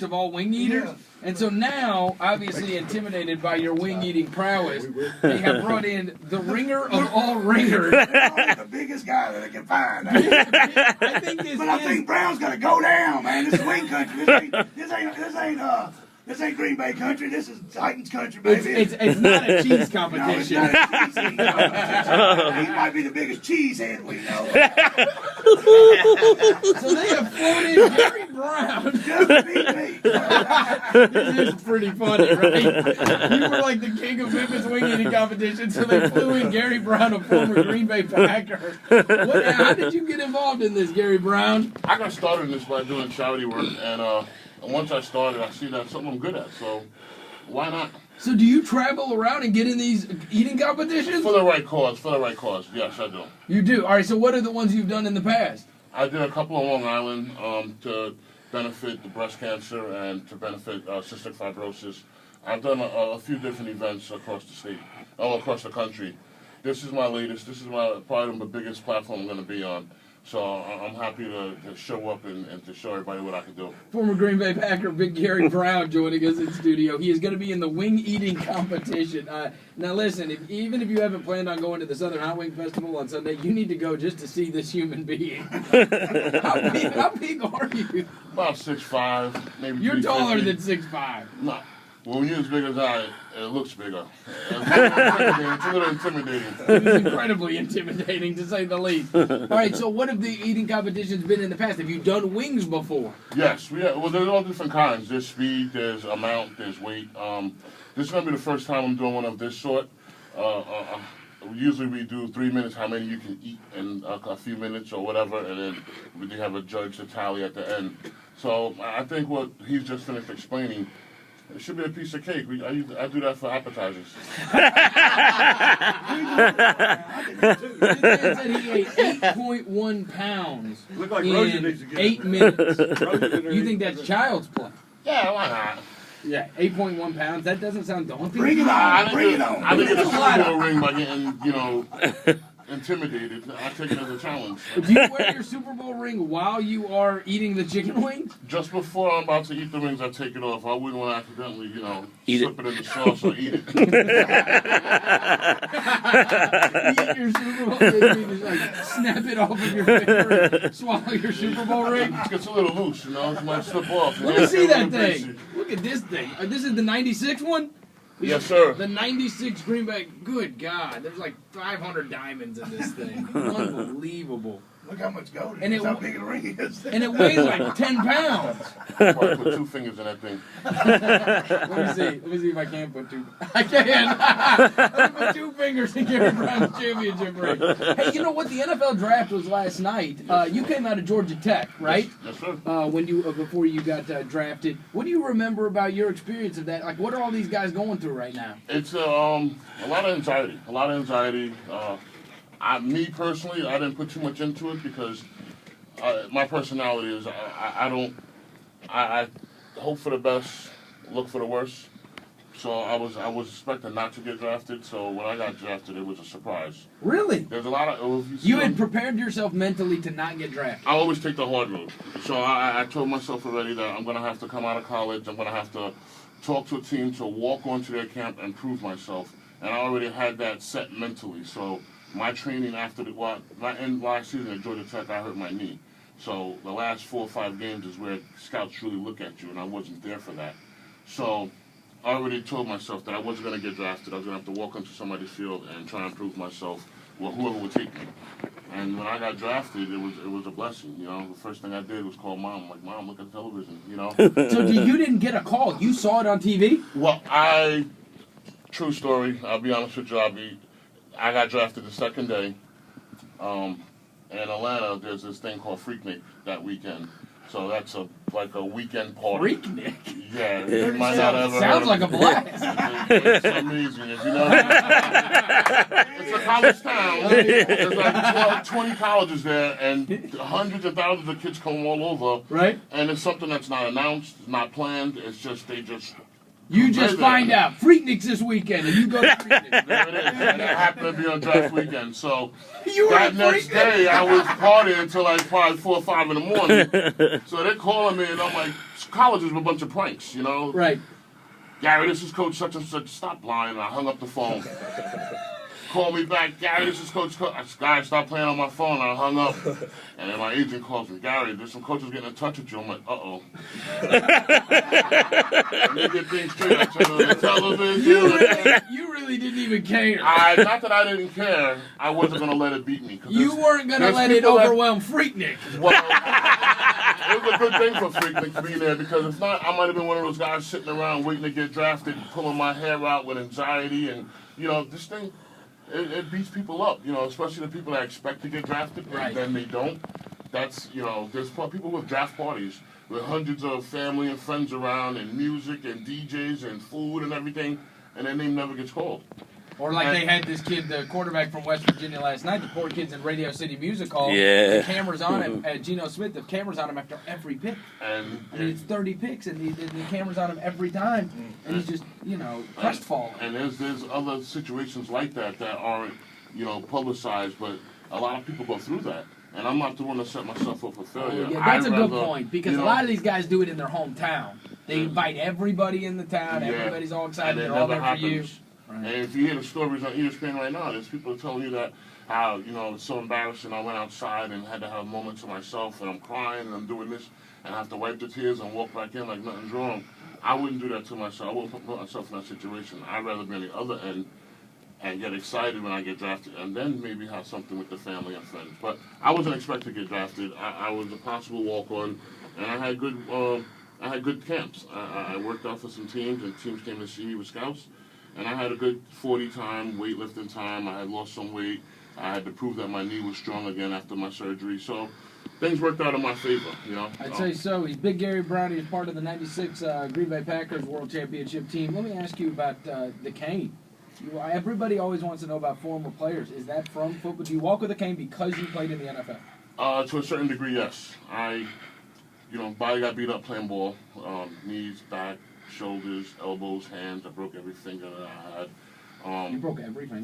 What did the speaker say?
of all wing eaters. And so now, obviously intimidated by your wing-eating prowess, they have brought in the ringer of all ringers. The biggest guy that I can find. I think Brown's got to go down, man. This is wing country. This ain't Green Bay country. This is Titans country, baby. It's not a cheese competition. No, it's not a cheese competition. He might be the biggest cheesehead we know. So they have flown in Gary Brown. Just to beat me. This is pretty funny, right? You were like the king of Memphis wing eating competition, so they flew in Gary Brown, a former Green Bay Packer. How did you get involved in this, Gary Brown? I got started in this by doing charity work, and once I started, I see that's something I'm good at, so why not? So do you travel around and get in these eating competitions? For the right cause, yes, I do. You do? All right, so what are the ones you've done in the past? I did a couple on Long Island to benefit the breast cancer and to benefit cystic fibrosis. I've done a few different events across the state, across the country. This is my latest. This is probably the biggest platform I'm going to be on. So I'm happy to show up and to show everybody what I can do. Former Green Bay Packer Big Gary Brown joining us in studio. He is going to be in the wing eating competition. Now listen, even if you haven't planned on going to the Southern Hot Wing Festival on Sunday, you need to go just to see this human being. How big are you? About 6'5", maybe. You're taller than 6'5". No. Well, when you're as big as I, it looks bigger. It's a little intimidating. It's incredibly intimidating, to say the least. All right, so what have the eating competitions been in the past? Have you done wings before? Yes. Well, there's all different kinds. There's speed, there's amount, there's weight. This is going to be the first time I'm doing one of this sort. Usually we do 3 minutes, how many you can eat in a few minutes or whatever, and then we do have a judge to tally at the end. So I think what he's just finished explaining, it should be a piece of cake. I do that for appetizers. This man said he ate 8.1 pounds Look like in 8 minutes. You think that's child's play? Yeah, why not? Yeah, 8.1 pounds. That doesn't sound daunting. Bring it on. Bring it on. I think it's a Super Bowl ring by getting, intimidated. I take it as a challenge. Do you wear your Super Bowl ring while you are eating the chicken wings? Just before I'm about to eat the wings, I take it off. I wouldn't want to accidentally, slip it in the sauce or eat it. You eat your Super Bowl ring, you just like snap it off of your finger and swallow your Super Bowl ring? It gets a little loose, it might slip off. Let me see that thing. Look at this thing. This is the 96 one? Yes, sir. The 96 Green Bay. Good God. There's like 500 diamonds in this thing. Unbelievable. Look how much gold And it is. How big a ring is. And it weighs like 10 pounds. I put 2 fingers in that thing. Let me see. Let me see if I can put 2. I can. I put 2 fingers in Gary Brown's championship ring. Hey, you know what? The NFL draft was last night. You came out of Georgia Tech, right? Yes, sir. Before you got drafted. What do you remember about your experience of that? Like, what are all these guys going through right now? It's a lot of anxiety. Me personally, I didn't put too much into it because my personality is I hope for the best, look for the worst. So I was expecting not to get drafted. So when I got drafted, it was a surprise. Really? There's a lot of you had prepared yourself mentally to not get drafted. I always take the hard road. So I told myself already that I'm gonna have to come out of college. I'm gonna have to talk to a team to walk onto their camp and prove myself. And I already had that set mentally. So my training after last season at Georgia Tech, I hurt my knee. So the last 4 or 5 games is where scouts really look at you, and I wasn't there for that. So I already told myself that I wasn't going to get drafted. I was going to have to walk onto somebody's field and try and prove myself, whoever would take me. And when I got drafted, it was a blessing. The first thing I did was call Mom. I'm like, Mom, look at the television. So you didn't get a call? You saw it on TV? Well, true story. I'll be honest with you. I got drafted the second day. In Atlanta, there's this thing called Freaknik that weekend. So that's like a weekend party. Freaknik? Yeah, you might not ever sounds like a blast. It's amazing, if you know. It's a college town. There's like 20 colleges there, and hundreds of thousands of kids come all over. Right. And it's something that's not announced, not planned. It's just You just find out Freaknik's this weekend, and you go to Freaknik. There it is. And it happened to be on draft weekend. So you that next day, I was partying until like probably 4 or 5 in the morning. So they're calling me, and I'm like, college was a bunch of pranks, you know. Right. Gary, this is Coach such and such. Stop lying. And I hung up the phone. Call me back. Gary, this is Coach. Guy, stop playing on my phone. I hung up. And then my agent calls me. Gary, there's some coaches getting in touch with you. I'm like, uh-oh. Let me get things straight. I turn on the television. You really didn't even care. Not that I didn't care. I wasn't going to let it beat me. You weren't going to let it overwhelm Freaknik. Well, it was a good thing for Freaknik to be there, because if not, I might have been one of those guys sitting around waiting to get drafted, pulling my hair out with anxiety. And, you know, this thing, it beats people up, you know, especially the people that expect to get drafted, and then they don't. That's, you know, there's people with draft parties with hundreds of family and friends around, and music and DJs and food and everything, and their name never gets called. Or like they had this kid, the quarterback from West Virginia last night, the poor kid's in Radio City Music Hall. Yeah. The camera's on him, Geno Smith, the camera's on him after every pick. And I mean, it's 30 picks, and the camera's on him every time, and he's just, you know, crestfallen. And there's other situations like that aren't, you know, publicized, but a lot of people go through that. And I'm not the one to set myself up for failure. Yeah, that's a good point, because a lot of these guys do it in their hometown. They invite everybody in the town, everybody's all excited, they're all there for you. Right. And if you hear the stories on ESPN right now, there's people telling you that how, you know, it's so embarrassing. I went outside and had to have moments to myself, and I'm crying and I'm doing this, and I have to wipe the tears and walk back in like nothing's wrong. I wouldn't do that to myself. I wouldn't put myself in that situation. I'd rather be on the other end and get excited when I get drafted, and then maybe have something with the family and friends. But I wasn't expected to get drafted. I was a possible walk-on, and I had good camps. I worked out for some teams, and teams came to see me with scouts. And I had a good 40-time weightlifting time. I had lost some weight. I had to prove that my knee was strong again after my surgery. So things worked out in my favor, you know. I'd say so. He's Big Gary Brown. He's part of the '96 Green Bay Packers World Championship team. Let me ask you about the cane. Everybody always wants to know about former players. Is that from football? Do you walk with a cane because you played in the NFL? To a certain degree, yes. Body got beat up playing ball. Knees, back, shoulders, elbows, hands. I broke every finger that I had. You broke every finger?